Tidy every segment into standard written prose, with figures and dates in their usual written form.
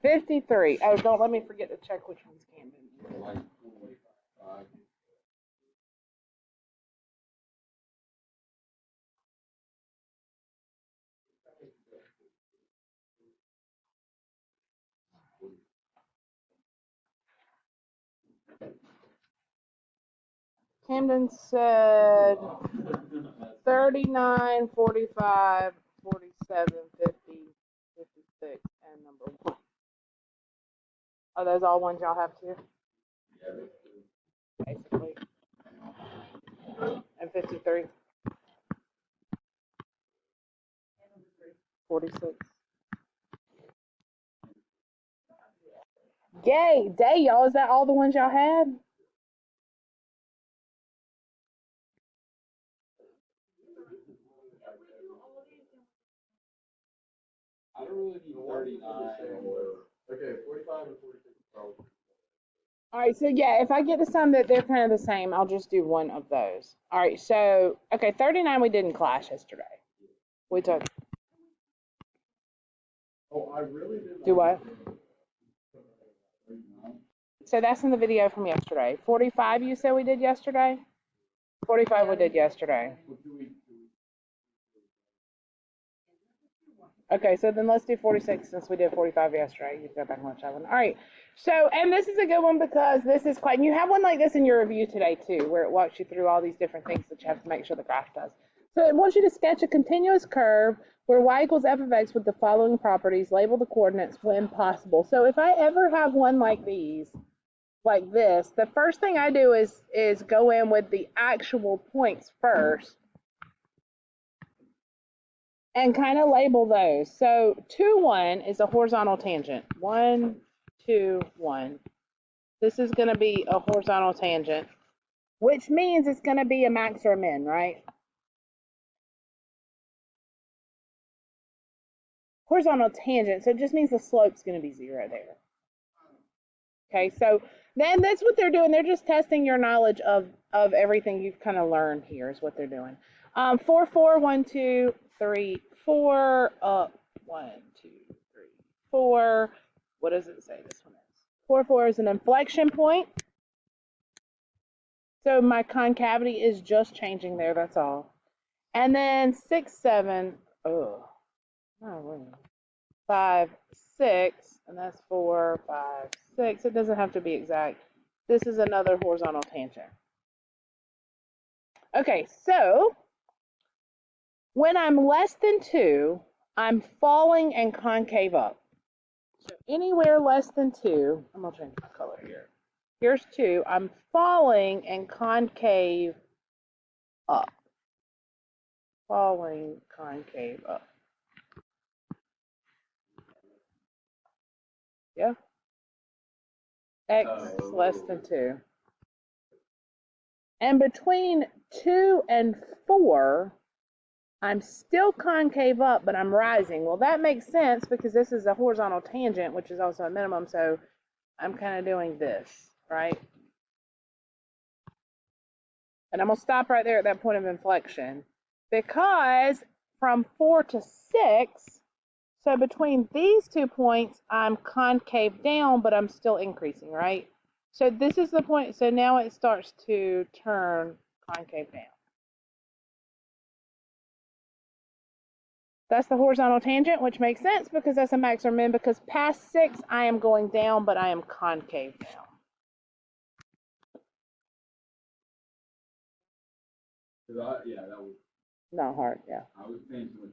53. Oh, don't let me forget to check which one's Camden. Camden said 39, 45, 47, 50, 56, and number 1. Are those all ones y'all have too? Basically. And 53. 46. Yay! Day, y'all. Is that all the ones y'all had? I don't really need 39 okay, 45 and 46 probably. All right, so yeah, if I get to some that they're kind of the same, I'll just do one of those. All right, so, okay, 39 we didn't clash yesterday. We took. Oh, I really did. Do what? So that's in the video from yesterday. 45 you said we did yesterday? 45 we did yesterday. Okay, so then let's do 46 since we did 45 yesterday. You go back and watch that one. All right. So, and this is a good one because this is quite, and you have one like this in your review today too, where it walks you through all these different things that you have to make sure the graph does. So it wants you to sketch a continuous curve where y equals f of x with the following properties, label the coordinates when possible. So if I ever have one like these, like this, the first thing I do is go in with the actual points first and kind of label those. So 2, 1 is a horizontal tangent. 1, 2, 1. This is going to be a horizontal tangent, which means it's going to be a max or a min, right? Horizontal tangent, so it just means the slope's going to be 0 there. Okay, so then that's what they're doing. They're just testing your knowledge of everything you've kind of learned here is what they're doing. 4, 4, 1, 2, 3, 4, up, 1, 2, 3, 4. What does it say this one is? 4, 4 is an inflection point. So my concavity is just changing there, that's all. And then 6, 7, oh, really. 5, 6, and that's 4, 5, 6. It doesn't have to be exact. This is another horizontal tangent. Okay, so when I'm less than 2, I'm falling and concave up. So anywhere less than 2, I'm going to change my color here. Here's 2. I'm falling and concave up. Falling, concave up. Yeah. X less than 2. And between 2 and 4, I'm still concave up, but I'm rising. Well, that makes sense because this is a horizontal tangent, which is also a minimum, so I'm kind of doing this, right? And I'm going to stop right there at that point of inflection because from 4 to 6, so between these 2 points, I'm concave down, but I'm still increasing, right? So this is the point. So now it starts to turn concave down. That's the horizontal tangent, which makes sense because that's a max or min, because past 6, I am going down, but I am concave down. Yeah, that was Not hard, yeah. I was paying too much.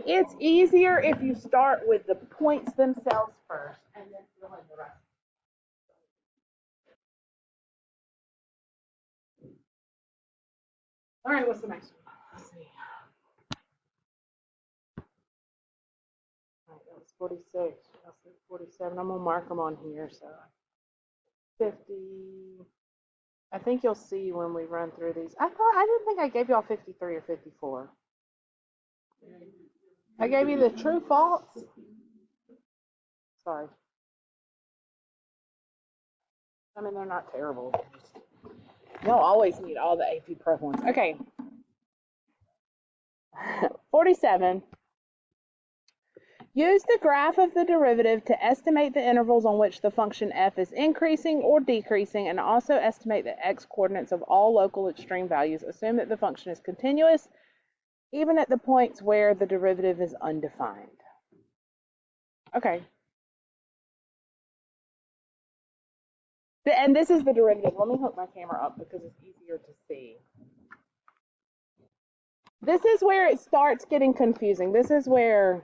It's easier if you start with the points themselves first and then fill in the rest. All right, what's the next one? Let's see. All right, that was 46. That's 47. I'm going to mark them on here. So 50. I think you'll see when we run through these. I didn't think I gave y'all 53 or 54. I gave you the true false. Sorry. I mean, they're not terrible. You'll always need all the AP Pro ones. Okay. 47. Use the graph of the derivative to estimate the intervals on which the function f is increasing or decreasing, and also estimate the x-coordinates of all local extreme values. Assume that the function is continuous, even at the points where the derivative is undefined. Okay. And this is the derivative. Let me hook my camera up because it's easier to see. This is where it starts getting confusing. This is where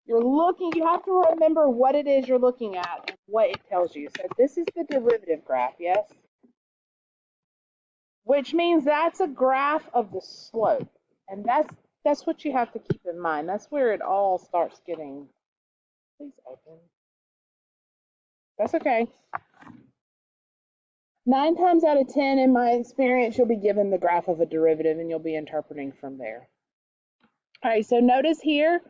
you're looking, you have to remember what it is you're looking at and what it tells you. So this is the derivative graph, yes? Which means that's a graph of the slope. And that's what you have to keep in mind. That's where it all starts getting, please open. That's okay. 9 times out of 10, in my experience, you'll be given the graph of a derivative and you'll be interpreting from there. All right, so notice here,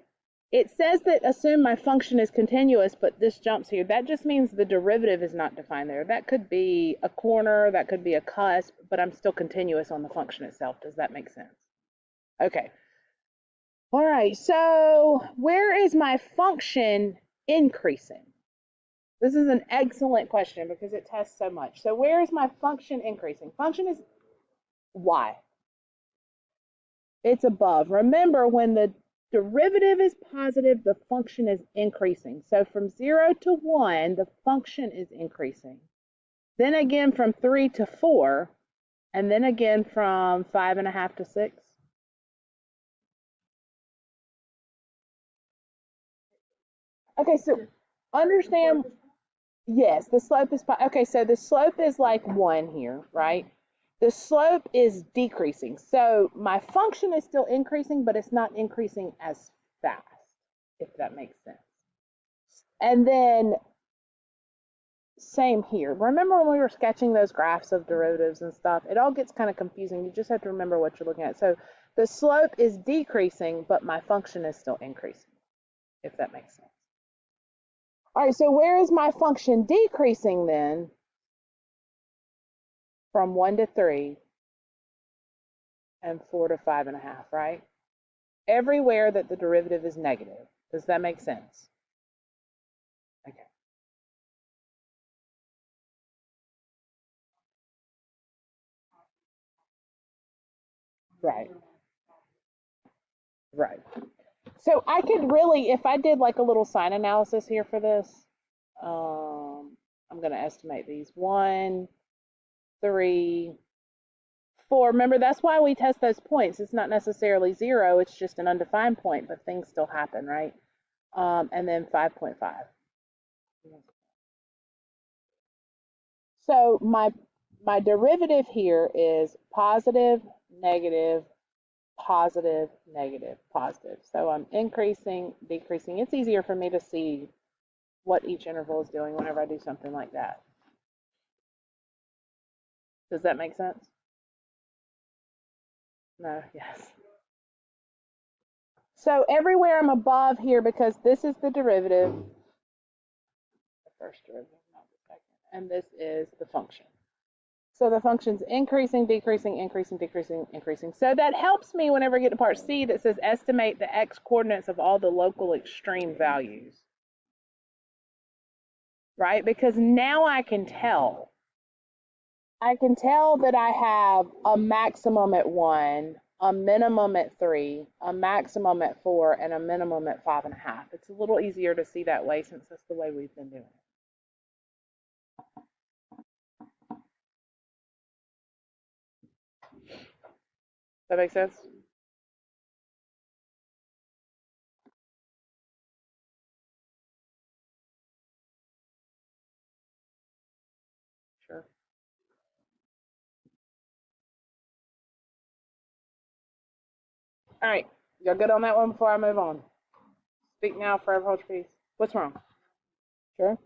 it says that assume my function is continuous, but this jumps here. That just means the derivative is not defined there. That could be a corner, that could be a cusp, but I'm still continuous on the function itself. Does that make sense? Okay. All right, so where is my function increasing? This is an excellent question because it tests so much. So where is my function increasing? Function is y. It's above. Remember, when the derivative is positive, the function is increasing. So from 0 to 1, the function is increasing. Then again from 3 to 4, and then again from 5.5 to 6. Okay, so understand, yes, the slope is, okay, so the slope is like 1 here, right? The slope is decreasing. So my function is still increasing, but it's not increasing as fast, if that makes sense. And then same here. Remember when we were sketching those graphs of derivatives and stuff? It all gets kind of confusing. You just have to remember what you're looking at. So the slope is decreasing, but my function is still increasing, if that makes sense. All right, so where is my function decreasing then? From 1 to 3 and 4 to 5.5, right? Everywhere that the derivative is negative. Does that make sense? Okay. Right. Right. So I could really, if I did like a little sign analysis here for this, I'm going to estimate these 1, 3, 4. Remember, that's why we test those points. It's not necessarily 0. It's just an undefined point, but things still happen, right? And then 5.5. So my derivative here is positive, negative, positive, negative, positive. So I'm increasing, decreasing. It's easier for me to see what each interval is doing whenever I do something like that. Does that make sense? No, yes. So everywhere I'm above here, because this is the derivative, the first derivative, not the second, and this is the function. So the function's increasing, decreasing, increasing, decreasing, increasing. So that helps me whenever I get to part C that says estimate the x-coordinates of all the local extreme values. Right? Because now I can tell. I can tell that I have a maximum at 1, a minimum at 3, a maximum at 4, and a minimum at 5.5. It's a little easier to see that way since that's the way we've been doing it. That make sense? Sure. All right. Y'all good on that one before I move on? Speak now, forever hold your peace. What's wrong? Sure.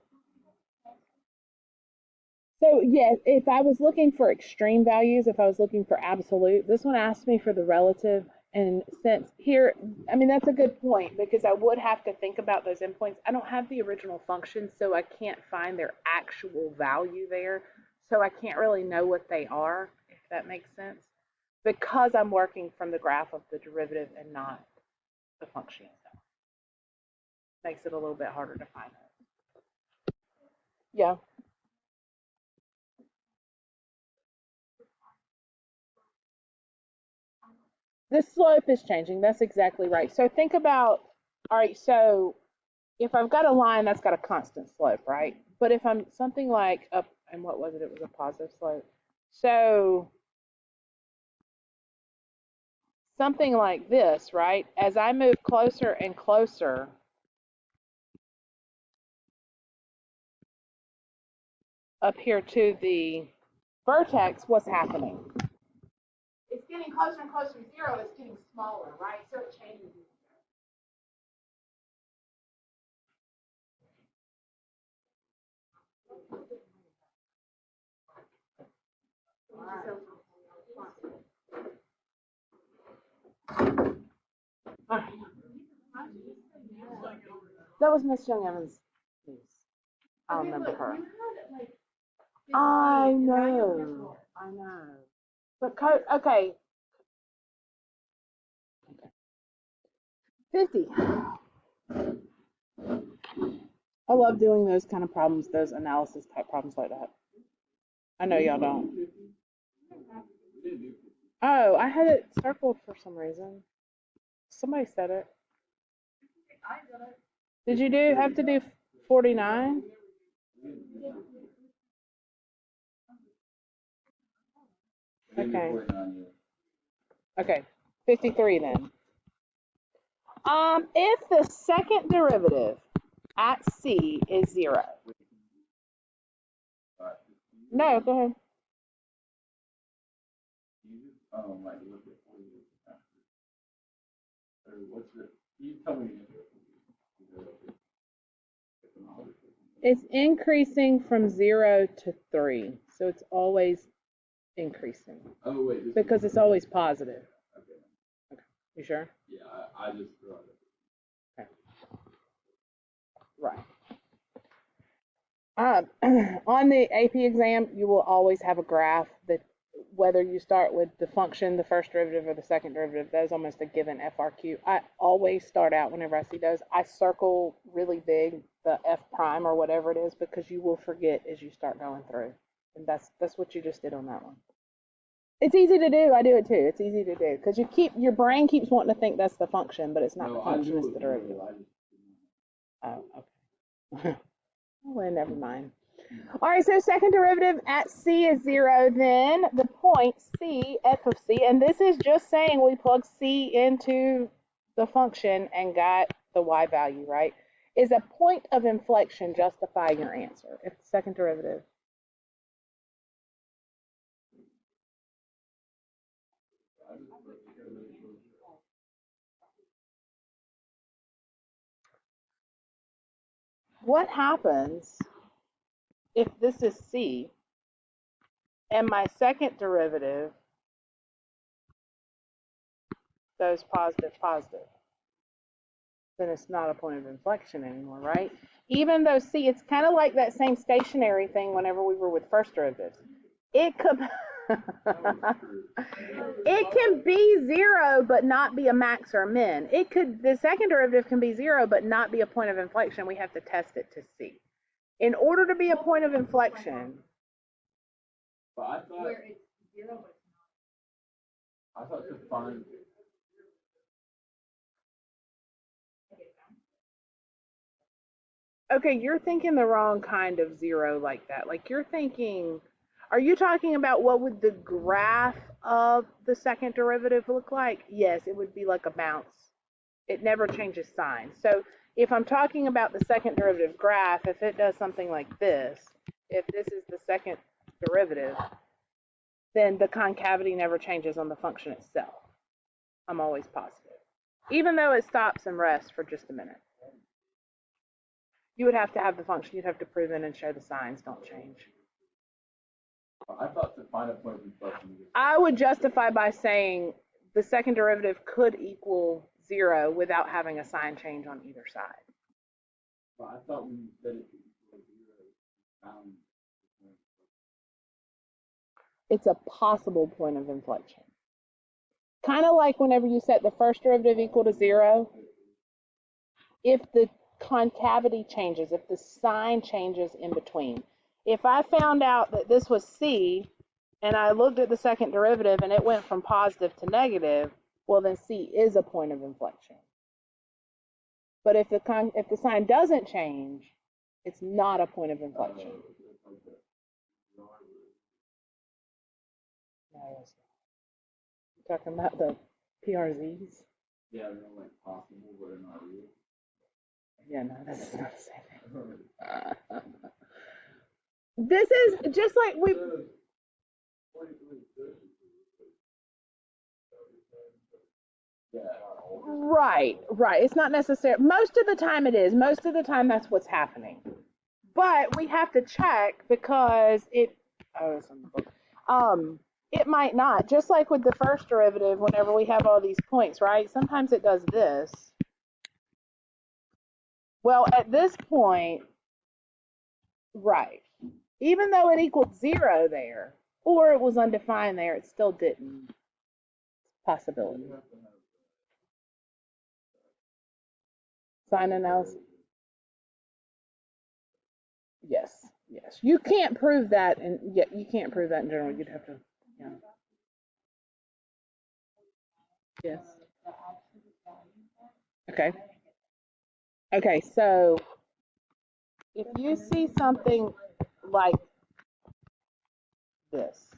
So yes, if I was looking for extreme values, if I was looking for absolute, this one asked me for the relative. And since here, I mean, that's a good point because I would have to think about those endpoints. I don't have the original function, so I can't find their actual value there. So I can't really know what they are, if that makes sense, because I'm working from the graph of the derivative and not the function itself. Makes it a little bit harder to find it. Yeah. The slope is changing. That's exactly right. So think about, all right, so if I've got a line that's got a constant slope, right? But if I'm something like up, and what was it? It was a positive slope. So something like this, right? As I move closer and closer up here to the vertex, what's happening? It's getting closer and closer to zero. It's getting smaller, right? So it changes. All right. That was Miss Young Evans' niece. I remember her. I know. I know. But okay. 50. I love doing those kind of problems, those analysis type problems like that. I know y'all don't. Oh, I had it circled for some reason. Somebody said it. Did you have to do 49? Okay. Okay. 53 then. If the second derivative at C is 0. No, go ahead. It's increasing from 0 to 3, so it's always increasing. Oh wait, because it's always positive. Okay. You sure? Yeah, I just brought it. Okay. Right. On the AP exam, you will always have a graph that whether you start with the function, the first derivative, or the second derivative, that is almost a given FRQ. I always start out whenever I see those, I circle really big the F prime or whatever it is because you will forget as you start going through. And that's what you just did on that one. It's easy to do. I do it too. It's easy to do because your brain keeps wanting to think that's the function, but it's not the function. It's the derivative. Oh, okay. Well, never mind. All right, so second derivative at C is 0. Then the point C, f of C, and this is just saying we plug C into the function and got the y value, right? Is a point of inflection justifying your answer if the second derivative. What happens if this is C and my second derivative goes positive, positive? Then it's not a point of inflection anymore, right? Even though, see, it's kind of like that same stationary thing whenever we were with first derivatives. It could, it can be 0 but not be a max or a min. The second derivative can be 0 but not be a point of inflection. We have to test it to see. In order to be a point of inflection. But I thought where it's 0 but not. I thought to find. Okay, you're thinking the wrong kind of 0 like that. Like you're thinking, are you talking about what would the graph of the second derivative look like? Yes, it would be like a bounce. It never changes sign. So if I'm talking about the second derivative graph, if it does something like this, if this is the second derivative, then the concavity never changes on the function itself. I'm always positive. Even though it stops and rests for just a minute. You would have to have the function. You'd have to prove it and show the signs don't change. I thought to find a point of inflection. I would justify by saying the second derivative could equal 0 without having a sign change on either side. Well, I thought when you said it could equal 0, it's a possible point of inflection. Kind of like whenever you set the first derivative equal to 0 if the concavity changes, if the sign changes in between. If I found out that this was C and I looked at the second derivative and it went from positive to negative, well then C is a point of inflection. But if the sign doesn't change, it's not a point of inflection. No, it's not. You're talking about the PRZs? Yeah, they're like possible, but they're not real. Yeah, no, this is not the same thing. This is just like we. Right. It's not necessary. Most of the time it is. Most of the time that's what's happening. But we have to check because it. Oh, it's on the book. It might not. Just like with the first derivative, whenever we have all these points, right? Sometimes it does this. Well, at this point, right. Even though it equaled 0 there, or it was undefined there, it still didn't. Possibility. Sign analysis. Yes. You can't prove that, and yet you can't prove that in general. You'd have to. Yeah. Yes. Okay. So if you see something like this,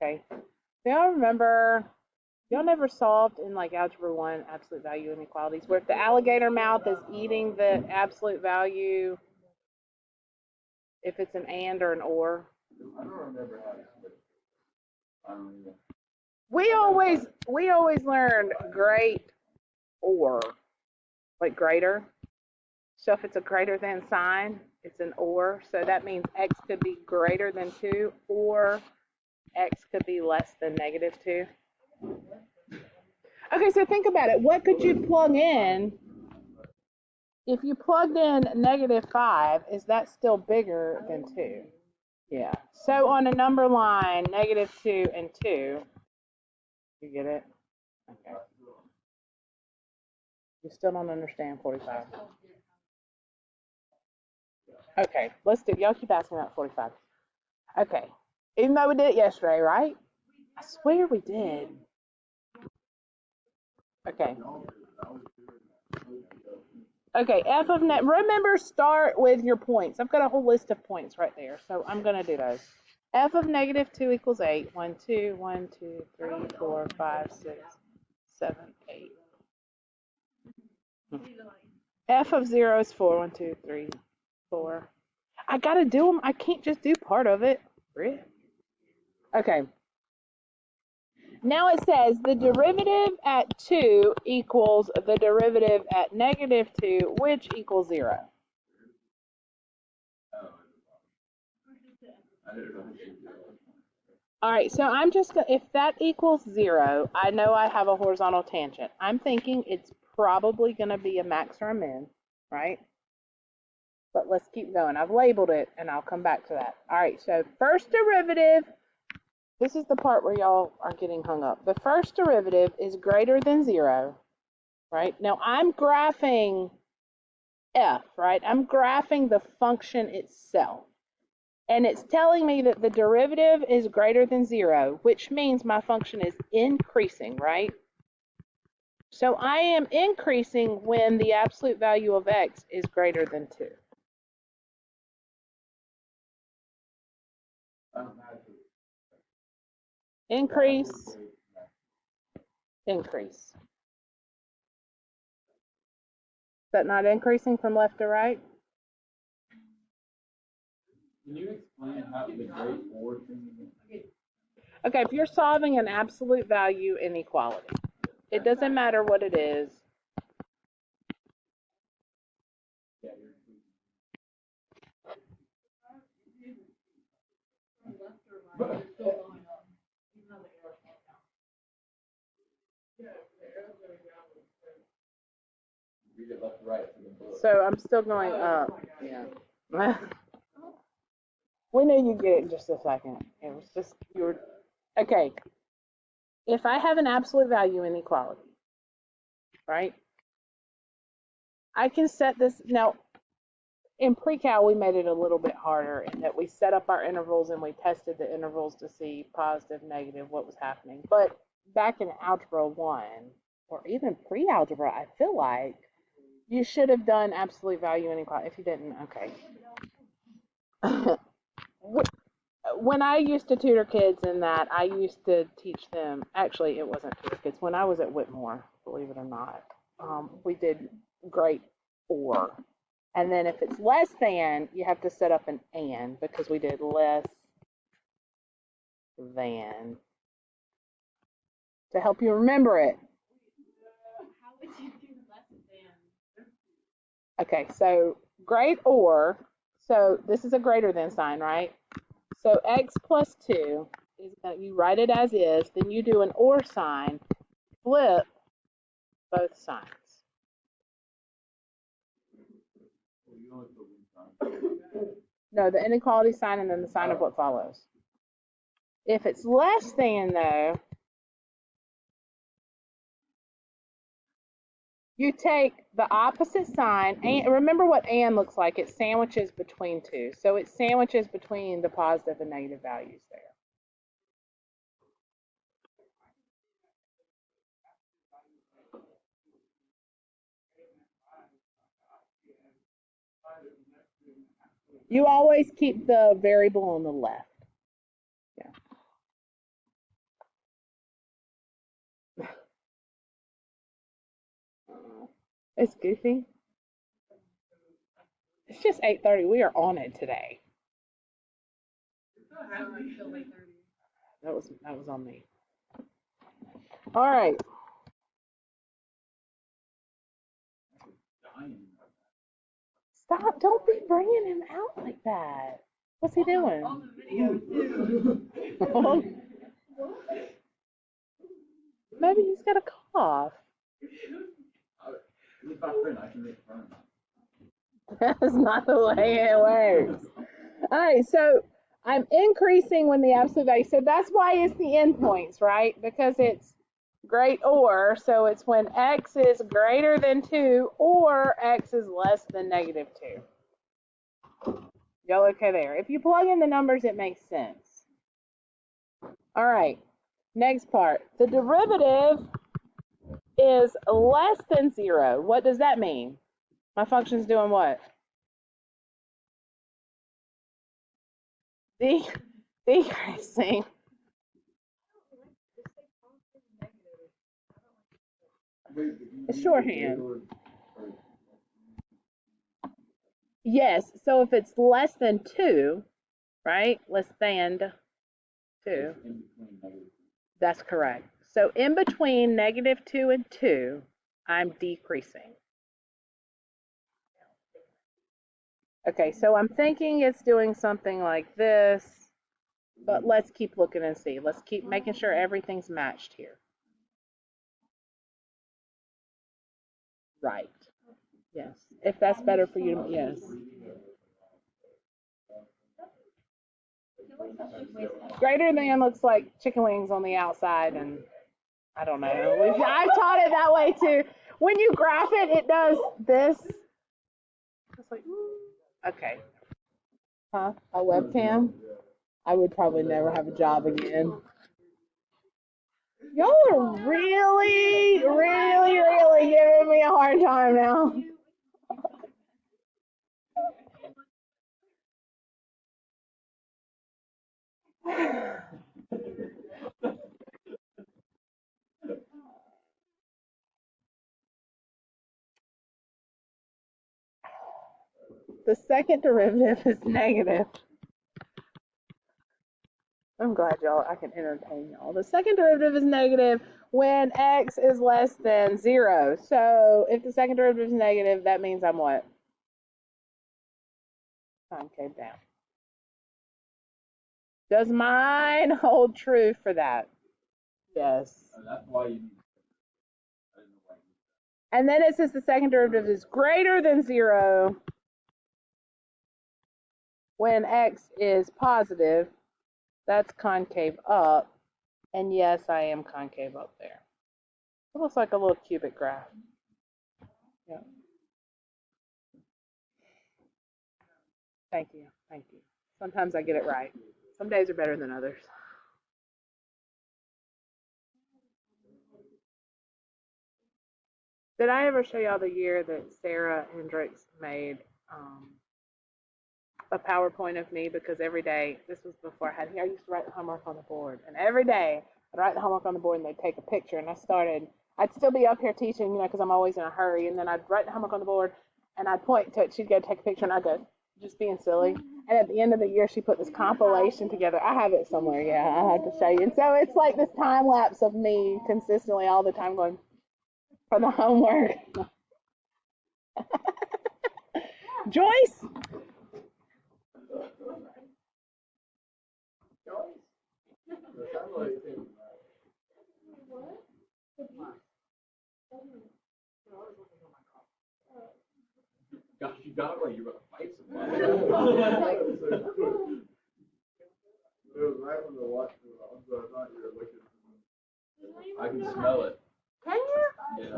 okay. Do y'all remember? Y'all never solved in like Algebra 1 absolute value inequalities, where if the alligator mouth is eating the absolute value, if it's an and or an or. I don't remember how to split. I don't even. We always learned great or, like greater. So if it's a greater than sign, it's an or. So that means x could be greater than 2 or x could be less than -2. Okay, so think about it. What could you plug in? If you plugged in -5, is that still bigger than 2? Yeah. So on a number line, -2 and 2, you get it? Okay. You still don't understand 45. Okay, let's do it. Y'all keep asking about 45. Okay. Even though we did it yesterday, right? I swear we did. Okay. Okay, f of net. Remember, start with your points. I've got a whole list of points right there, so I'm going to do those. F of -2 equals 8. 1, 2, 1, 2, 3, 4, 5, 6, 7, 8. F of 0 is 4. 1, 2, 3, 4. I got to do them. I can't just do part of it. Okay. Now it says the derivative at 2 equals the derivative at -2, which equals 0. All right, so I'm just going to, if that equals 0, I know I have a horizontal tangent. I'm thinking it's probably going to be a max or a min, right? But let's keep going. I've labeled it, and I'll come back to that. All right, so first derivative, this is the part where y'all are getting hung up. The first derivative is greater than 0, right? Now I'm graphing f, right? I'm graphing the function itself. And it's telling me that the derivative is greater than 0, which means my function is increasing, right? So I am increasing when the absolute value of x is greater than 2. Increase, increase. Is that not increasing from left to right? Can you explain how the great or thing is? Okay, if you're solving an absolute value inequality, it doesn't matter what it is. So I'm still going up. Yeah. We know you get it in just a second. It was just you were okay. If I have an absolute value inequality, right? I can set this now. In pre-cal, we made it a little bit harder in that we set up our intervals and we tested the intervals to see positive, negative, what was happening. But back in Algebra 1, or even pre-algebra, I feel like you should have done absolute value inequality. If you didn't, okay. When I used to tutor kids in that, I used to teach them, actually, it wasn't tutor kids. When I was at Whitmore, believe it or not, we did great or. And then if it's less than, you have to set up an and because we did less than to help you remember it. How would you do less than? Okay, so great or, so this is a greater than sign, right? So x plus 2 is you write it as is, then you do an or sign, flip both signs. No, the inequality sign and then the sign of what follows. If it's less than, though, you take the opposite sign, and remember what and looks like. It sandwiches between two. So it sandwiches between the positive and negative values there. You always keep the variable on the left. Yeah. It's goofy. It's just 8:30. We are on it today. That was on me. All right. Stop! Don't be bringing him out like that. What's he doing? On the video too. Maybe he's got a cough. With my friend, I can make fun. That's not the way it works. All right, so I'm increasing when the absolute value. So that's why it's the endpoints, right? Because it's great or, so it's when x is greater than 2 or x is less than negative 2. Y'all okay there? If you plug in the numbers, it makes sense. All right, next part. The derivative is less than 0. What does that mean? My function's doing what? Decreasing. It's shorthand. Yes, so if it's less than 2, right? Less than 2. That's correct. So in between negative 2 and 2, I'm decreasing. Okay, so I'm thinking it's doing something like this, but let's keep looking and see. Let's keep making sure everything's matched here. Right. Yes. If that's better for you, yes. Greater than looks like chicken wings on the outside, and I don't know. I've taught it that way too. When you graph it, it does this. It's like, okay. Huh? A webcam? I would probably never have a job again. Y'all are really, really, really giving me a hard time now. The second derivative is negative. I'm glad y'all, I can entertain y'all. The second derivative is negative when x is less than 0. So if the second derivative is negative, that means I'm what? Concave down. Does mine hold true for that? Yes. That's why you need. And then it says the second derivative is greater than 0 when x is positive. That's concave up. And yes, I am concave up there. It looks like a little cubic graph. Yeah. Thank you. Thank you. Sometimes I get it right. Some days are better than others. Did I ever show y'all the year that Sarah Hendricks made a PowerPoint of me? Because every day, this was before I used to write the homework on the board. And every day, I'd write the homework on the board and they'd take a picture. And I'd still be up here teaching, because I'm always in a hurry. And then I'd write the homework on the board and I'd point to it. She'd go take a picture and I'd go, just being silly. And at the end of the year, she put this compilation together. I have it somewhere. Yeah, I'll have to show you. And so it's like this time lapse of me consistently all the time going for the homework. Joyce? Gosh, you got it like you're gonna fight somebody. It was right when the watch was on, so I thought you were looking. I can smell it. Can you? Yeah.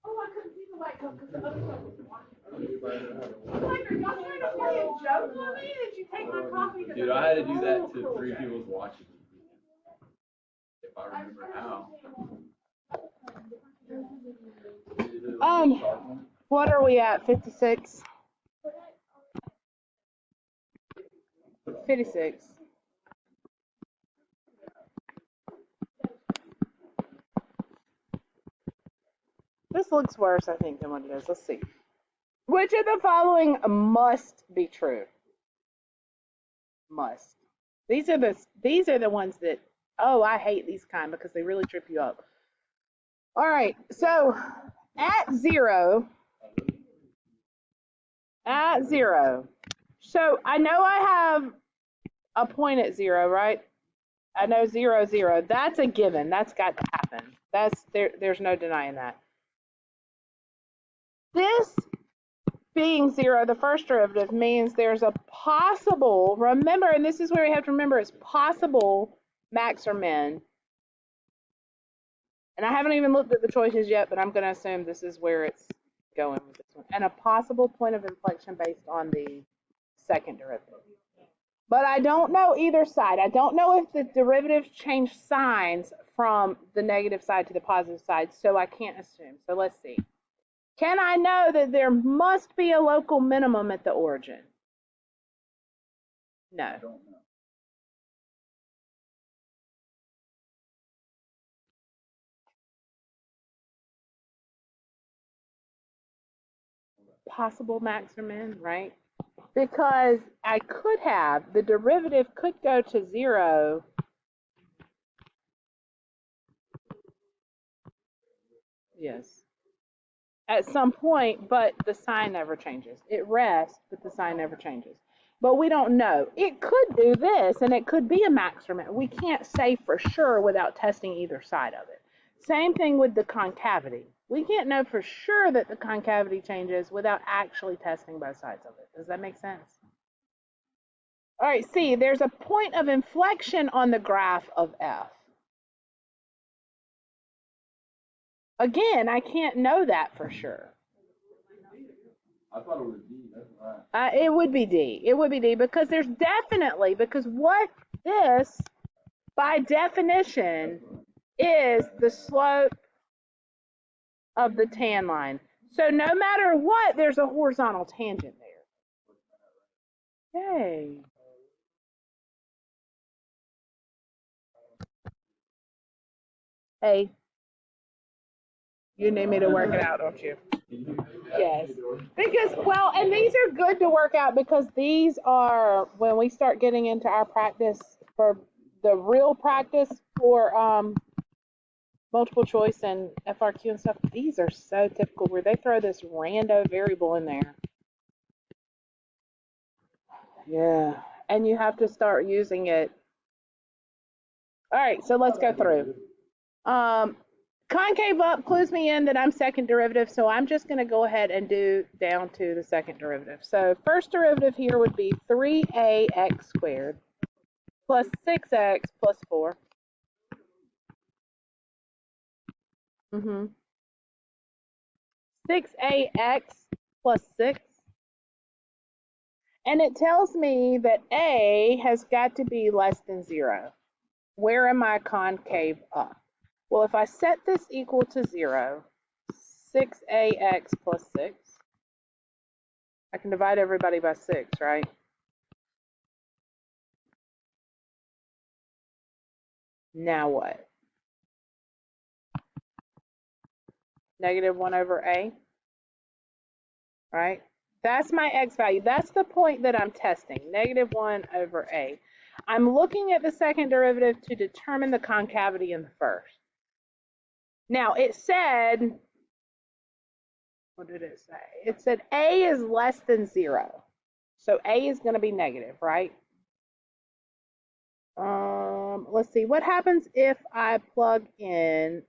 Oh, I couldn't see the white cup because the other cup was watching. Anybody that had a watch. Like, are y'all trying to play a joke on me? Did you take my coffee? Dude, I had to do that to 3 people's watches. If I remember how. What are we at? 56? 56. This looks worse, I think, than what it is. Let's see. Which of the following must be true? Must. These are the ones that, oh, I hate these kind because they really trip you up. All right, so at zero. So I know I have a point at 0, right? I know 0, 0. That's a given. That's got to happen. There's no denying that. This being 0, the first derivative, means there's a possible, remember, and this is where we have to remember, it's possible max or min. And I haven't even looked at the choices yet, but I'm going to assume this is where it's going with this one. And a possible point of inflection based on the second derivative. But I don't know either side. I don't know if the derivatives change signs from the negative side to the positive side, so I can't assume. So let's see. Can I know that there must be a local minimum at the origin? No. I don't know. Possible max or min, right? Because I could have, the derivative could go to 0. Yes. At some point, but the sign never changes. It rests, but the sign never changes. But we don't know. It could do this, and it could be a max or min. We can't say for sure without testing either side of it. Same thing with the concavity. We can't know for sure that the concavity changes without actually testing both sides of it. Does that make sense? All right, see, there's a point of inflection on the graph of f. Again, I can't know that for sure. I thought it was D. That's right. It would be D. It would be D because there's definitely, because what this, by definition, is the slope of the tan line. So no matter what, there's a horizontal tangent there. Yay. Hey, you need me to work it out, don't you? Yes. Because, well, and these are good to work out because these are, when we start getting into our practice for the real practice for multiple choice and FRQ and stuff, these are so typical where they throw this rando variable in there. Yeah. And you have to start using it. All right, so let's go through. Concave up clues me in that I'm second derivative, so I'm just going to go ahead and do down to the second derivative. So first derivative here would be 3ax squared plus 6x plus 4. 6ax plus 6 And it tells me that A has got to be less than 0. Where am I concave up? Well, if I set this equal to 0, 6ax plus 6, I can divide everybody by 6, right? Now what? Negative 1 over a, right? That's my x value. That's the point that I'm testing, negative 1 over a. I'm looking at the second derivative to determine the concavity in the first. Now, it said, what did it say? It said a is less than 0. So a is going to be negative, right? Let's see. What happens if I plug in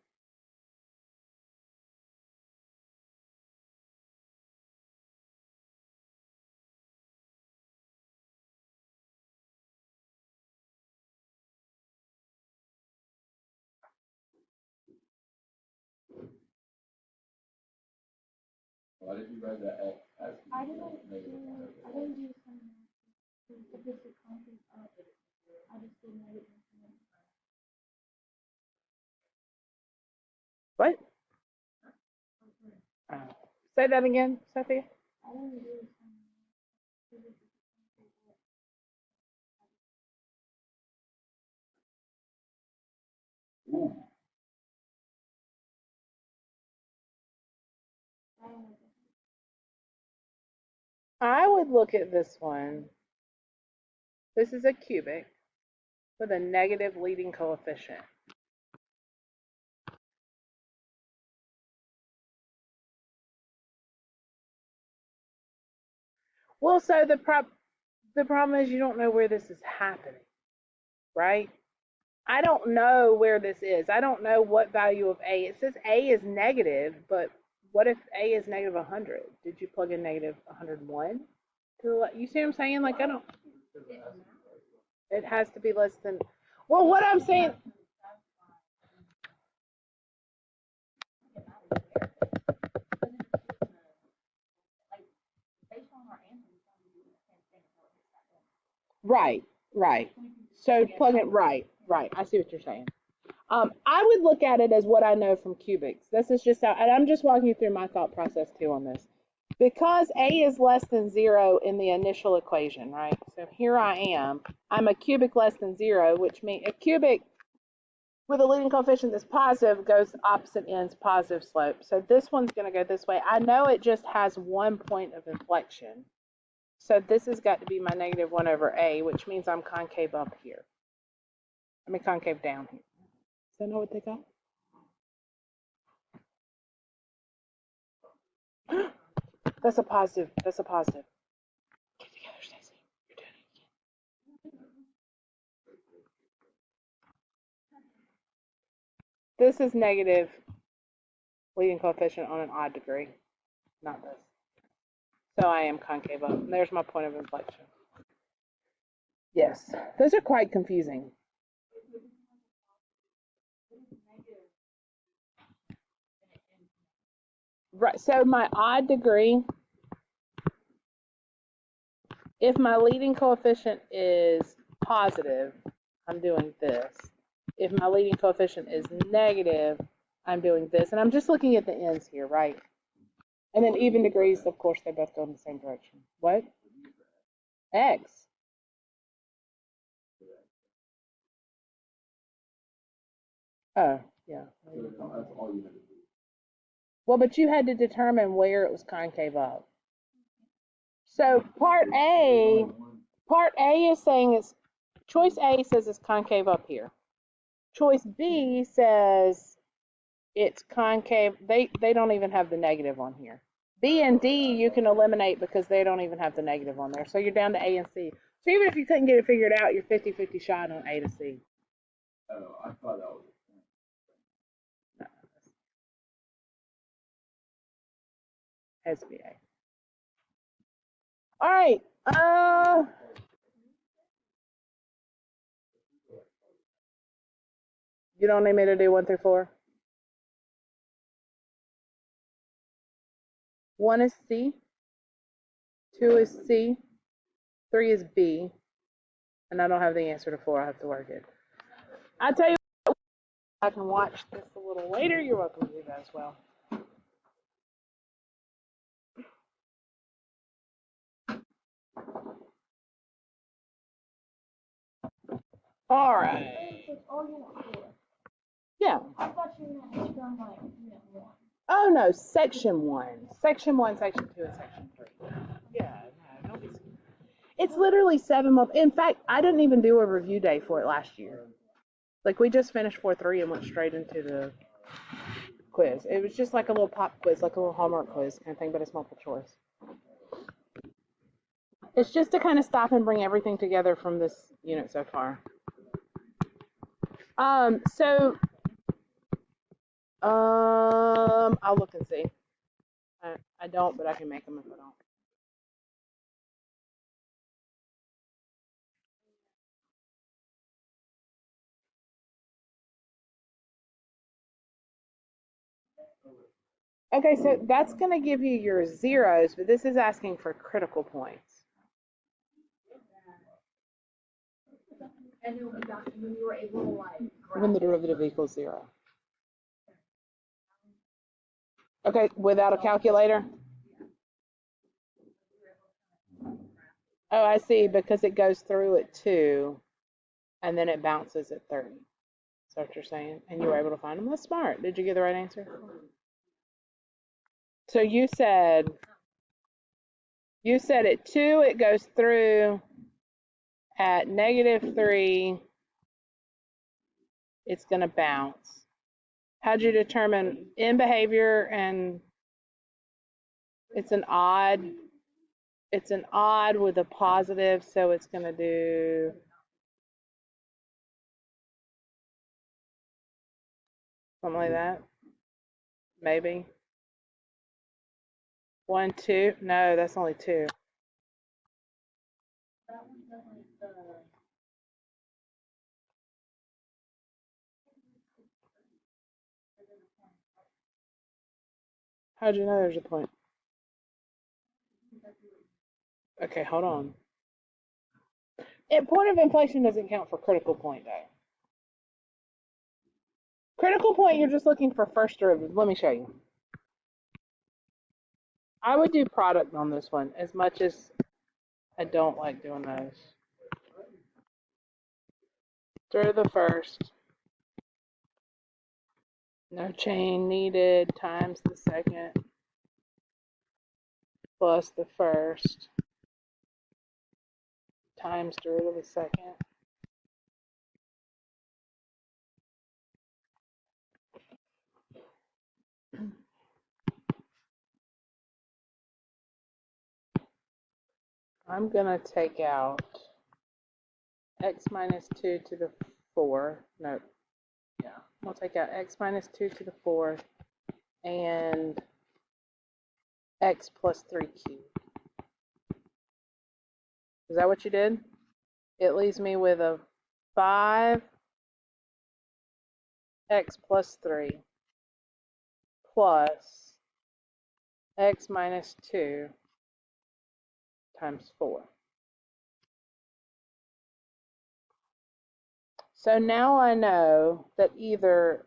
Why did you write that X as I didn't do some statistical content up. I just didn't know it. what? Say that again, Sophia. I didn't do some Ooh. I would look at this one. This is a cubic with a negative leading coefficient. Well, so the problem is you don't know where this is happening, right? I don't know where this is. I don't know what value of a. It says a is negative, but what if a is negative 100? Did you plug in negative 101? You see what I'm saying? Like, I don't. It has to be less than. Well, what I'm saying. Right, right. So plug it right, right. I see what you're saying. I would look at it as what I know from cubics. This is just how, and I'm just walking you through my thought process too on this. Because a is less than 0 in the initial equation, right? So here I am. I'm a cubic less than 0, which means a cubic with a leading coefficient that's positive goes opposite ends, positive slope. So this one's going to go this way. I know it just has one point of inflection. So this has got to be my negative 1 over a, which means I'm concave up here. I mean concave down here. Does that know what they got? That's a positive. That's a positive. Get together, Stacey. You're doing it again. This is negative leading coefficient on an odd degree, not this. So I am concave up. And there's my point of inflection. Yes, those are quite confusing. Right, so my odd degree, if my leading coefficient is positive, I'm doing this. If my leading coefficient is negative, I'm doing this. And I'm just looking at the ends here, right? And then even degrees, of course, they both go in the same direction. What? X. Oh, yeah. That's all you had to do. Well, but you had to determine where it was concave up. So part A is saying it's, choice A says it's concave up here. Choice B says it's concave, they don't even have the negative on here. B and D you can eliminate because they don't even have the negative on there. So you're down to A and C. So even if you couldn't get it figured out, you're 50-50 shot on A to C. Oh, I thought that was No, has to be A. All right. You don't need me to do 1 through 4? 1 is C. 2 is C. 3 is B. And I don't have the answer to 4. I have to work it. I tell you what, I can watch this a little later. You're welcome to do that as well. All right. So it's all unit 4. Yeah. I thought you meant from like unit 1. Oh no, section 1. Section 1, section 2, and section 3. Yeah, no, don't be scared. It's literally 7 months. In fact, I didn't even do a review day for it last year. Like, we just finished 4-3 and went straight into the quiz. It was just like a little pop quiz, like a little homework quiz kind of thing, but it's multiple choice. It's just to kind of stop and bring everything together from this unit so far. I'll look and see. I don't, but I can make them if I don't. Okay, so that's going to give you your zeros, but this is asking for critical points. And then when you were able to like When the derivative equals 0. Okay, without a calculator? Oh, I see, because it goes through at 2, and then it bounces at 30. Is that what you're saying? And you were able to find them? That's smart. Did you get the right answer? So you said at 2 it goes through, at -3 it's going to bounce. How'd you determine in behavior? And it's an odd with a positive, so it's going to do something like that. Maybe 1, 2. No, that's only 2. that one's like the How'd you know there's a point? Okay, hold on. Point of inflection doesn't count for critical point, though. Critical point, you're just looking for first derivative. Let me show you. I would do product on this one, as much as I don't like doing those. Through the first. No chain needed, times the second, plus the first, times derivative of the second. I'm going to take out x minus 2 to the 4. No, yeah. I'll take out x minus 2 to the 4th and x plus 3 cubed. Is that what you did? It leaves me with a 5 x plus 3 plus x minus 2 times 4. So now I know that either,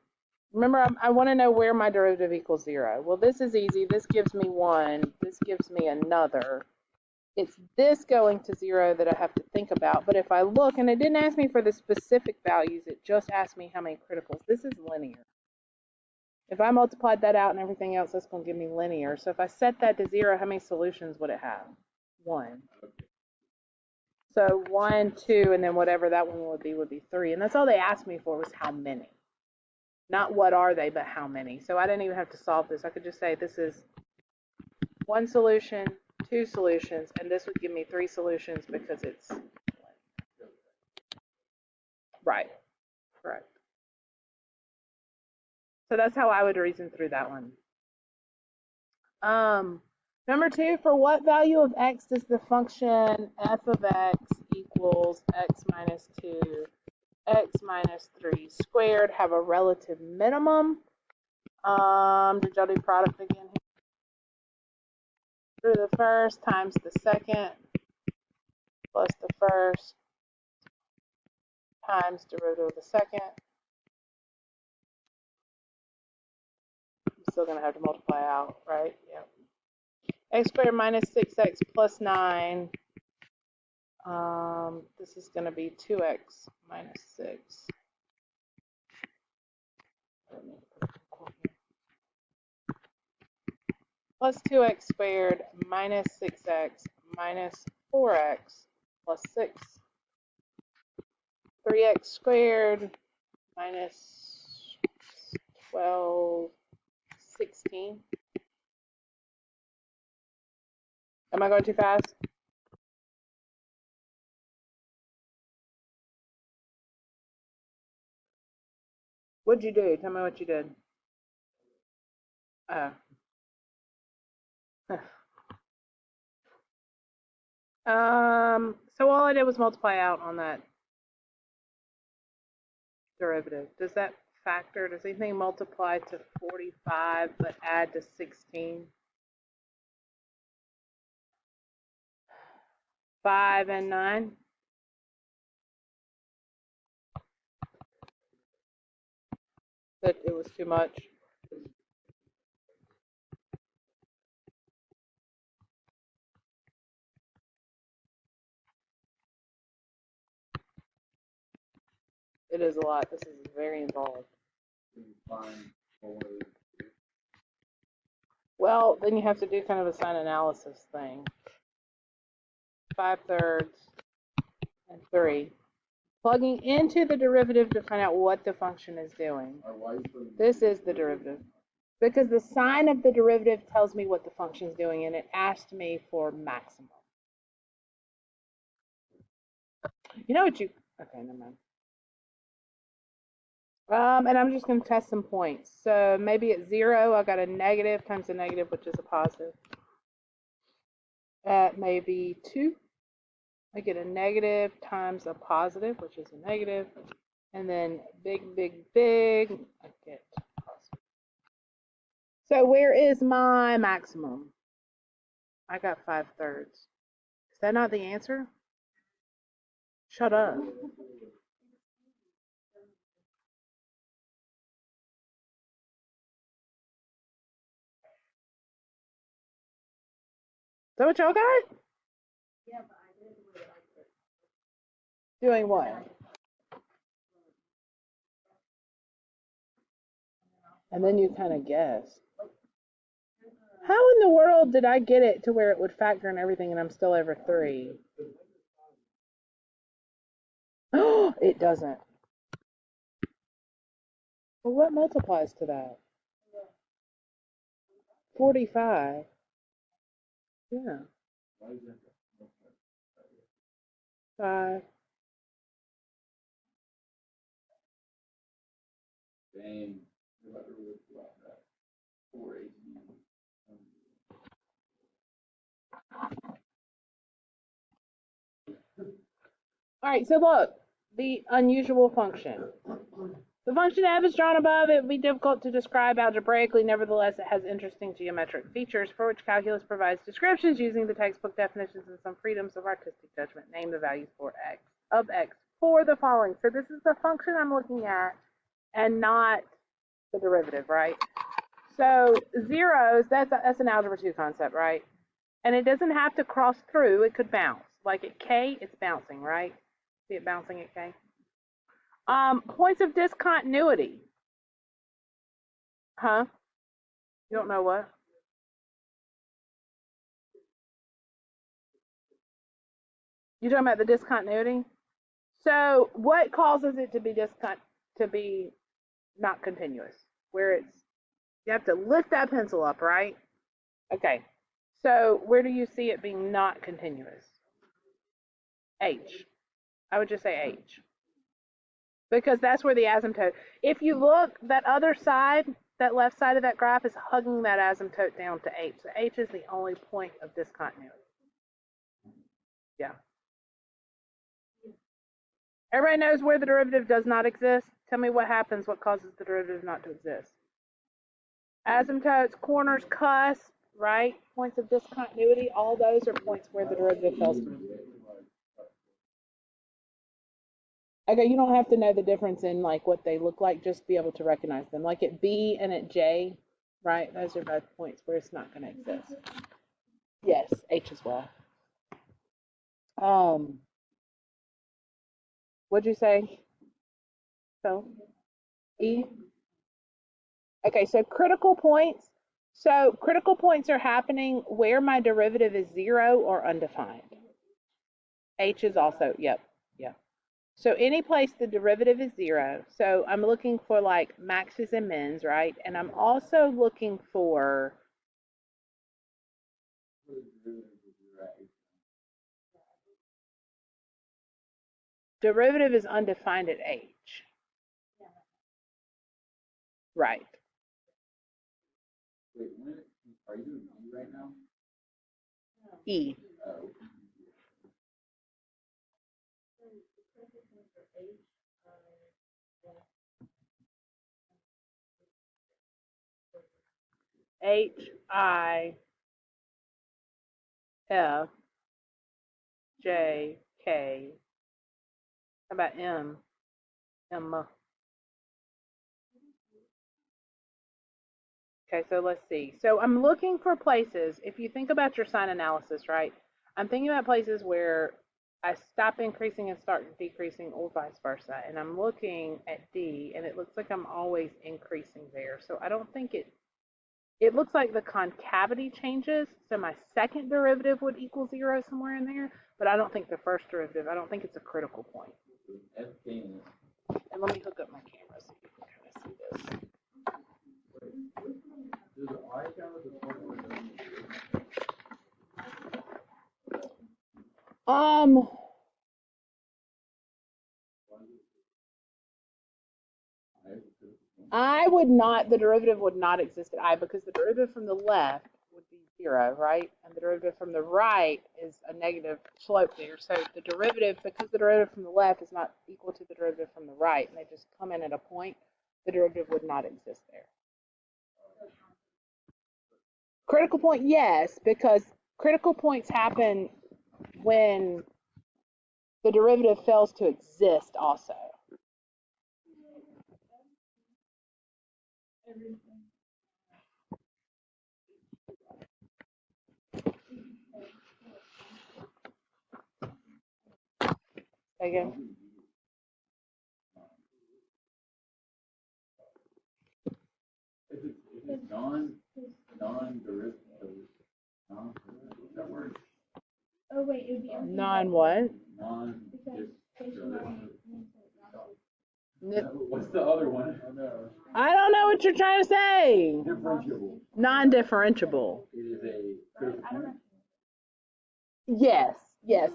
remember, I want to know where my derivative equals 0. Well, this is easy. This gives me 1. This gives me another. It's this going to 0 that I have to think about. But if I look, and it didn't ask me for the specific values, it just asked me how many criticals. This is linear. If I multiplied that out and everything else, that's going to give me linear. So if I set that to 0, how many solutions would it have? 1. So 1, 2, and then whatever that one would be 3. And that's all they asked me for was how many. Not what are they, but how many. So I didn't even have to solve this. I could just say this is 1 solution, 2 solutions, and this would give me 3 solutions because it's right. Correct. So that's how I would reason through that one. Number 2, for what value of x does the function f of x equals x minus 2, x minus 3 squared have a relative minimum? Did y'all do product again here? Through the first times the second plus the first times derivative of the second. I'm still going to have to multiply out, right? Yep. X squared minus 6x plus 9. This is going to be 2x minus 6. Plus 2x squared minus 6x minus 4x plus 6. 3x squared minus 12, 16. Am I going too fast? What'd you do? Tell me what you did. So all I did was multiply out on that derivative. Does that factor, does anything multiply to 45 but add to 16? 5 and 9? That it was too much? It is a lot. This is very involved. Well, then you have to do kind of a sign analysis thing. 5/3 and 3. Plugging into the derivative to find out what the function is doing. This is the derivative. Because the sign of the derivative tells me what the function is doing, and it asked me for maximum. You know what you, okay, never mind. And I'm just going to test some points. So maybe at 0, I got a negative times a negative, which is a positive. At maybe 2, I get a negative times a positive, which is a negative. And then big, I get positive. So where is my maximum? I got 5/3. Is that not the answer? Shut up. Is that what y'all got? Yeah, but I did the way I did. Doing what? And then you kind of guess. How in the world did I get it to where it would factor in everything and I'm still over 3? Oh, it doesn't. Well, what multiplies to that? 45. Yeah. 5. Dang. All right, so look, the unusual function. The function f is drawn above. It would be difficult to describe algebraically. Nevertheless, it has interesting geometric features for which calculus provides descriptions using the textbook definitions and some freedoms of artistic judgment. Name the values for x for the following. So this is the function I'm looking at and not the derivative, right? So zeros, that's an algebra 2 concept, right? And it doesn't have to cross through. It could bounce. Like at k, it's bouncing, right? See it bouncing at k? Points of discontinuity. Huh? You don't know what? You're talking about the discontinuity? So what causes it to be not continuous? Where it's, you have to lift that pencil up, right? Okay. So where do you see it being not continuous? H. I would just say H. Because that's where the asymptote, if you look, that other side, that left side of that graph is hugging that asymptote down to H. So H is the only point of discontinuity. Yeah. Everybody knows where the derivative does not exist? Tell me what happens, what causes the derivative not to exist. Asymptotes, corners, cusp, right? Points of discontinuity, all those are points where the derivative fails to exist. Okay, you don't have to know the difference in like what they look like, just be able to recognize them. Like at B and at J, right? Those are both points where it's not going to exist. Yes, H as well. Um, what'd you say? So E. Okay, so critical points. So critical points are happening where my derivative is 0 or undefined. H is also, yep, yep. So any place the derivative is 0. So I'm looking for like maxes and mins, right? And I'm also looking for derivative is undefined at H. Right. Wait, when, are you doing E right now? E. Oh. H, I, F, J, K. How about M? M. Okay, so let's see. So I'm looking for places, if you think about your sign analysis, right? I'm thinking about places where I stop increasing and start decreasing or vice versa. And I'm looking at D and it looks like I'm always increasing there. So I don't think it looks like the concavity changes. So my second derivative would equal 0 somewhere in there, but I don't think the first derivative, I don't think it's a critical point. And let me hook up my camera so you can kind of see this. Does the I count as a point or doesn't I would not, the derivative would not exist at I because the derivative from the left would be 0, right? And the derivative from the right is a negative slope there. So the derivative, because the derivative from the left is not equal to the derivative from the right, and they just come in at a point, the derivative would not exist there. Critical point, yes, because critical points happen when the derivative fails to exist also. Again? If it's non-derivative, what's that word? Oh wait, it would be everything. Non what? Because stationary means What's the other one? I don't know what you're trying to say. Differentiable. Non-differentiable. It is a critical point. Yes, yes.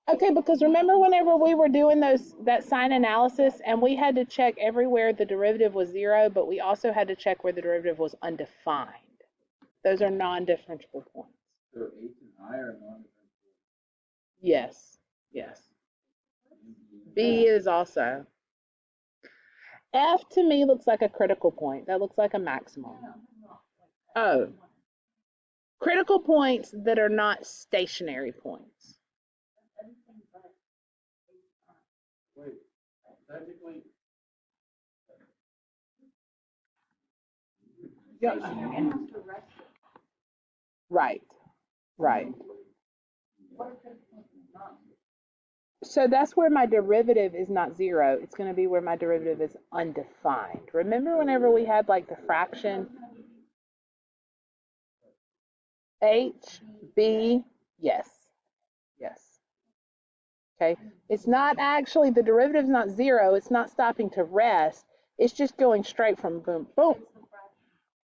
Okay, because remember whenever we were doing that sign analysis and we had to check everywhere the derivative was 0, but we also had to check where the derivative was undefined. Those are non-differentiable points. So H and I are non-differentiable. Yes, yes. B is also. F to me looks like a critical point. That looks like a maximum. Oh. Critical points that are not stationary points. Wait, technically. Yeah. Right, right. So that's where my derivative is not 0. It's going to be where my derivative is undefined. Remember whenever we had like the fraction H, B, yes, yes. Okay, it's not actually, the derivative is not 0. It's not stopping to rest. It's just going straight from boom, boom.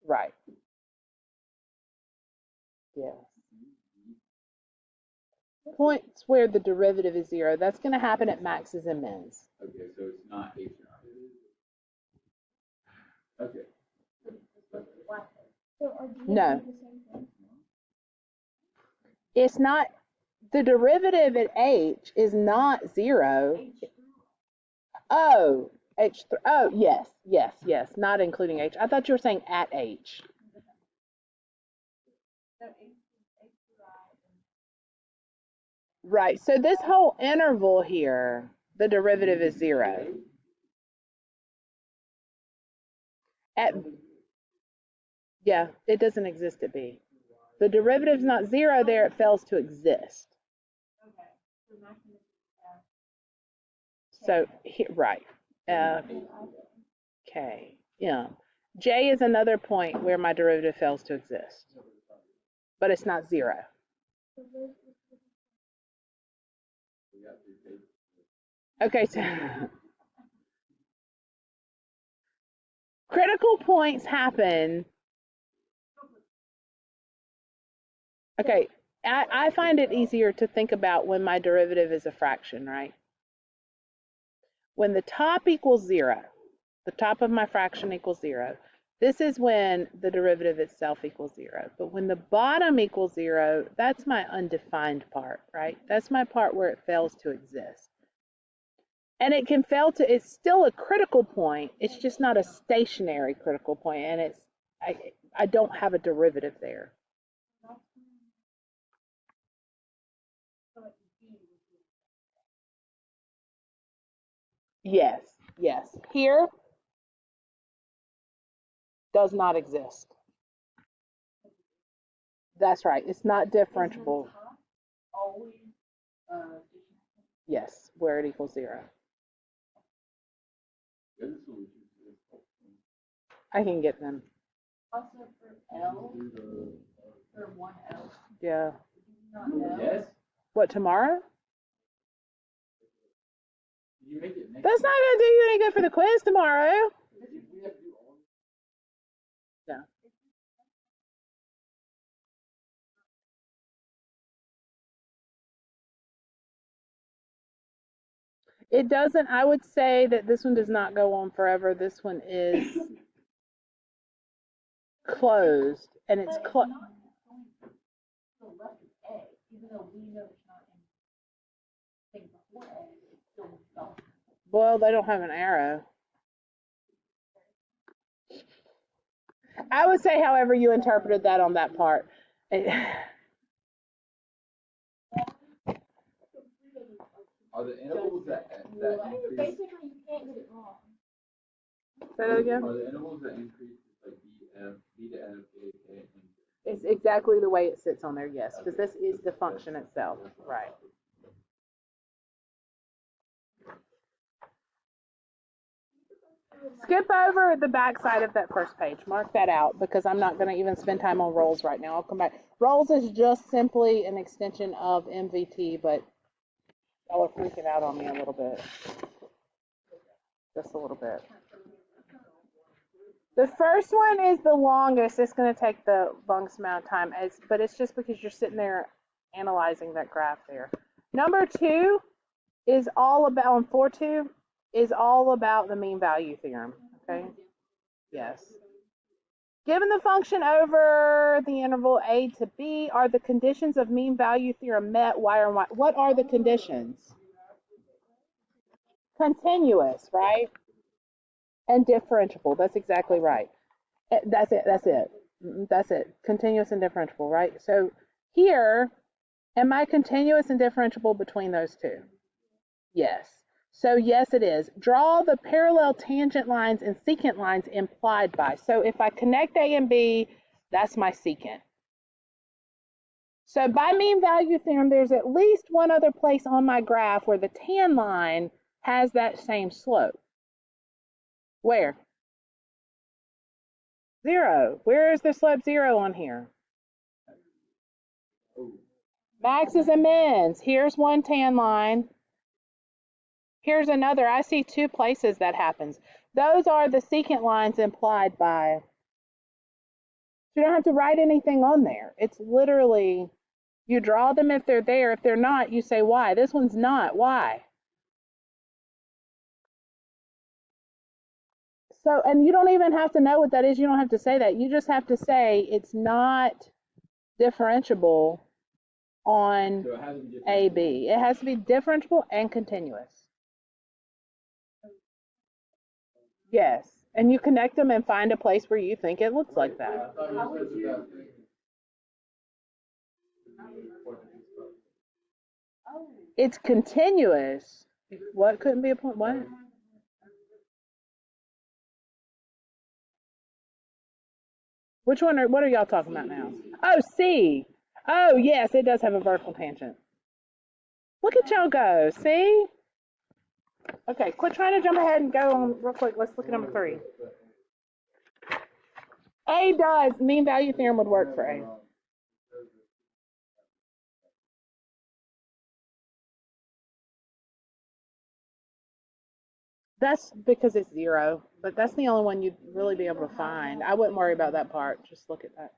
Right. Yes. Points where the derivative is 0. That's going to happen at maxes and mins. Okay, so it's not H and I. Okay. So are D No. the same thing? It's not, the derivative at H is not 0. Oh, H3. Oh, yes, yes, yes. Not including H. I thought you were saying at H. Right. So this whole interval here, the derivative is 0. Yeah, it doesn't exist at B. The derivative's not 0 there, it fails to exist. So, here, right. K, yeah. J is another point where my derivative fails to exist. But it's not 0. Okay, so critical points happen. Okay, I find it easier to think about when my derivative is a fraction, right? When the top equals 0, the top of my fraction equals 0, this is when the derivative itself equals 0. But when the bottom equals 0, that's my undefined part, right? That's my part where it fails to exist. And it can fail to, it's still a critical point, it's just not a stationary critical point, and it's, I don't have a derivative there. Yes, yes. Here does not exist. That's right. It's not differentiable. Yes, where it equals 0. I can get them. Also for L, for 1L. Yeah. Yes? What, tomorrow? You make it next That's not going to do you any good for the quiz tomorrow. we have to do all Yeah. It doesn't, I would say that this one does not go on forever. This one is closed, and it's closed. To the left of A, even though we know it's not anything before A, it's still developed. Well, they don't have an arrow. I would say, however you interpreted that on that part. Are the intervals that increase? Basically, you can't get it wrong. Say that again? Are the intervals that increase like B to F, A, K, and It's exactly the way it sits on there, yes, because this is the function itself, right? Skip over the back side of that first page. Mark that out because I'm not going to even spend time on roles right now. I'll come back. Roles is just simply an extension of MVT, but y'all are freaking out on me a little bit. Just a little bit. The first one is the longest. It's going to take the longest amount of time, but it's just because you're sitting there analyzing that graph there. Number 2 is all about, on 4.2, is all about the mean value theorem, okay? Yes. Given the function over the interval a to b, are the conditions of mean value theorem met, y or y? What are the conditions? Continuous, right? And differentiable, that's exactly right. That's it, that's it. That's it, continuous and differentiable, right? So here, am I continuous and differentiable between those two? Yes. So yes, it is. Draw the parallel tangent lines and secant lines implied by. So if I connect A and B, that's my secant. So by mean value theorem, there's at least one other place on my graph where the tan line has that same slope. Where? 0. Where is the slope 0 on here? Maxes and mins. Here's one tan line. Here's another. I see 2 places that happens. Those are the secant lines implied by. You don't have to write anything on there. It's literally, you draw them if they're there. If they're not, you say why. This one's not. Why? So, and you don't even have to know what that is. You don't have to say that. You just have to say it's not differentiable on AB. It has to be differentiable and continuous. Yes, and you connect them and find a place where you think it looks like that. How would you? It's continuous What couldn't be a point? What? Which one what are y'all talking about now? Oh, C. Oh, yes, it does have a vertical tangent. Look at y'all go. See? Okay, quit trying to jump ahead and go on real quick. Let's look at number 3. A does. Mean value theorem would work for A. That's because it's 0, but that's the only one you'd really be able to find. I wouldn't worry about that part. Just look at that.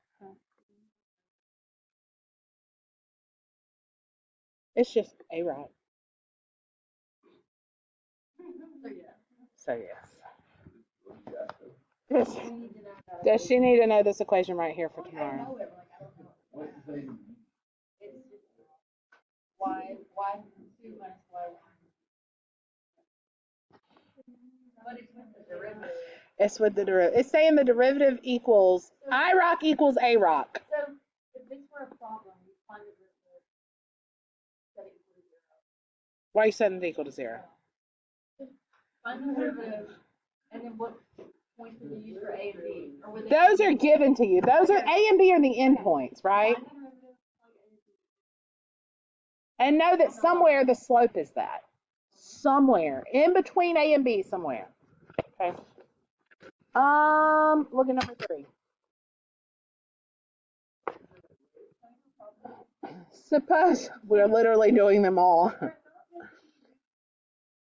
It's just A right. So yes. Does she need to know this equation right here for tomorrow? Y 2 minus y1. But it's with the derivative. It's with the derivative. It's saying the derivative equals I rock equals A rock. So if this were a problem, you find the derivative, set it equal to 0. Why are you setting it equal to 0? Find the derivative, and then what points would you use for A and B? Or would they Those are given to you. Those are A and B are the endpoints, right? find the derivative, plug A and B? And know that somewhere the slope is that. Somewhere. In between A and B somewhere. Okay. Look at number 3. Suppose we're literally doing them all.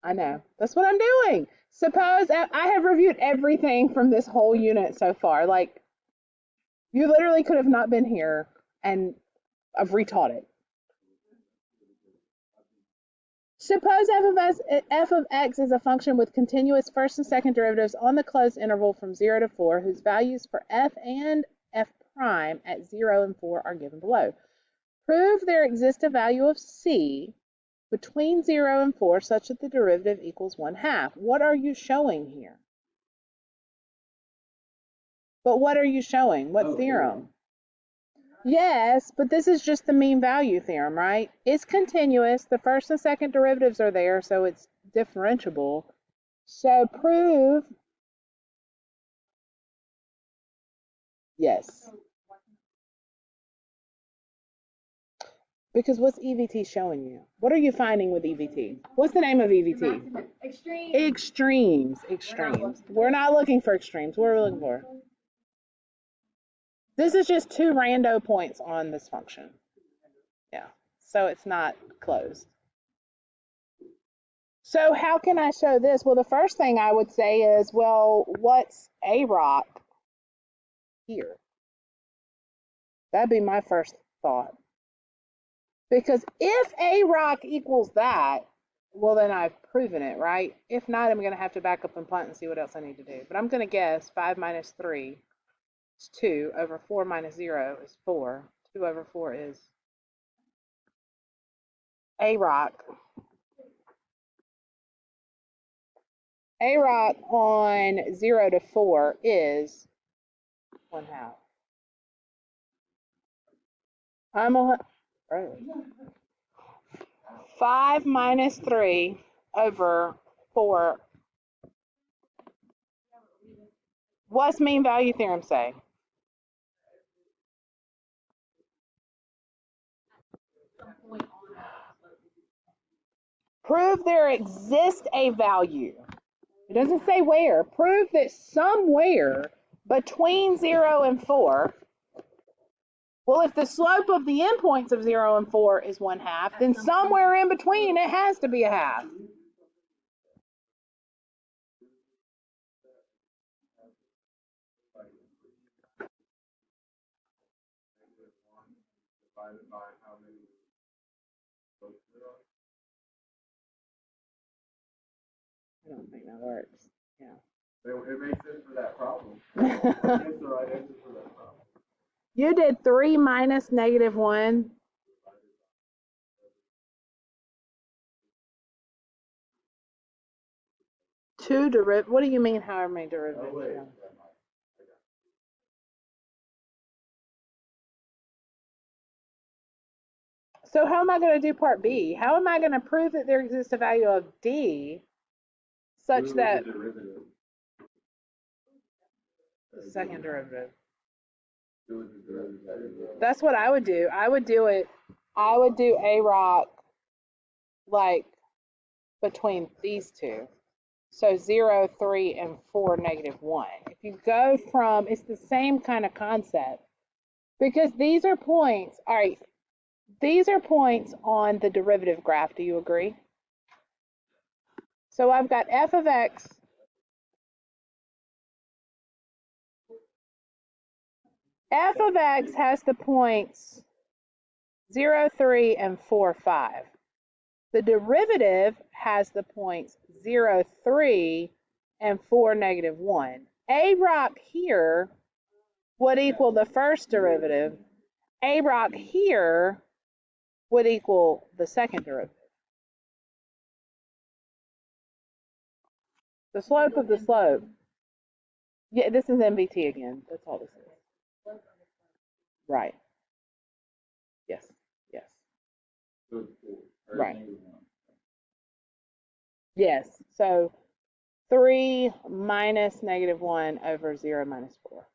I know. That's what I'm doing. Suppose I have reviewed everything from this whole unit so far. Like, you literally could have not been here, and I've retaught it. Suppose f of x is a function with continuous first and second derivatives on the closed interval from 0 to 4, whose values for f and f prime at 0 and 4 are given below. Prove there exists a value of c between 0 and 4 such that the derivative equals 1/2. What are you showing here? But what are you showing? What theorem? Yes, but this is just the mean value theorem, right? It's continuous. The first and second derivatives are there, so it's differentiable. So prove. Yes. Because what's EVT showing you? What are you finding with EVT? What's the name of EVT? Extreme. Extremes. We're not looking for extremes. What are we looking for? This is just 2 rando points on this function. Yeah. So it's not closed. So how can I show this? Well, the first thing I would say is, well, what's A rock here? That'd be my first thought. Because if A rock equals that, well, then I've proven it, right? If not, I'm going to have to back up and punt and see what else I need to do. But I'm going to guess 5 minus 3 is 2 over 4 minus 0 is 4. 2 over 4 is A rock. A rock on 0 to 4 is 1/2. I'm a 5 minus 3 over 4. What's mean value theorem say? Prove there exists a value. It doesn't say where. Prove that somewhere between 0 and 4. Well, if the slope of the endpoints of 0 and 4 is 1/2, then somewhere in between it has to be a half. Divided by how many slopes there are. I don't think that works. Yeah. It makes sense for that problem. It's the right answer for that problem. You did 3 minus -1. Two derivative. What do you mean? However many derivatives? Oh, wait. Yeah. So how am I going to do part B? How am I going to prove that there exists a value of D such Prove that the derivative. the second derivative? Do it the derivative. That's what I would do. I would do A rock like between these two. So 0, 3, and 4, -1. If you go from, it's the same kind of concept because these are points. All right, these are points on the derivative graph. Do you agree? So I've got f of x. F of x has the points 0, 3, and 4, 5. The derivative has the points 0, 3, and 4, -1. A rock here would equal the first derivative. A rock here would equal the second derivative. The slope of the slope. Yeah, this is MVT again. That's all this is. Right. Yes. Yes. So it's 4. Or Right. -1. Yes. So 3 minus -1 over 0 minus 4.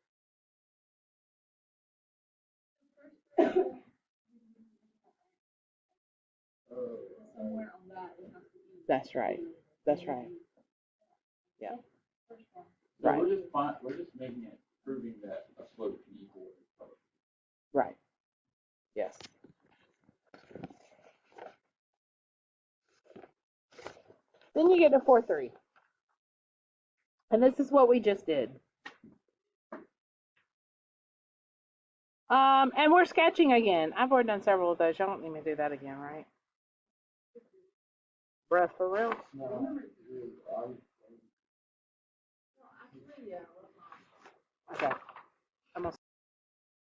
Somewhere on that, it has to be. That's right. That's right. Yeah. First one. So Right. we're just making it, proving that a slope can equal a slope. Right. Yes. Then you get to 4, 3. And this is what we just did. And we're sketching again. I've already done several of those. Y'all don't need me to do that again, right? Bruh, for real? Okay.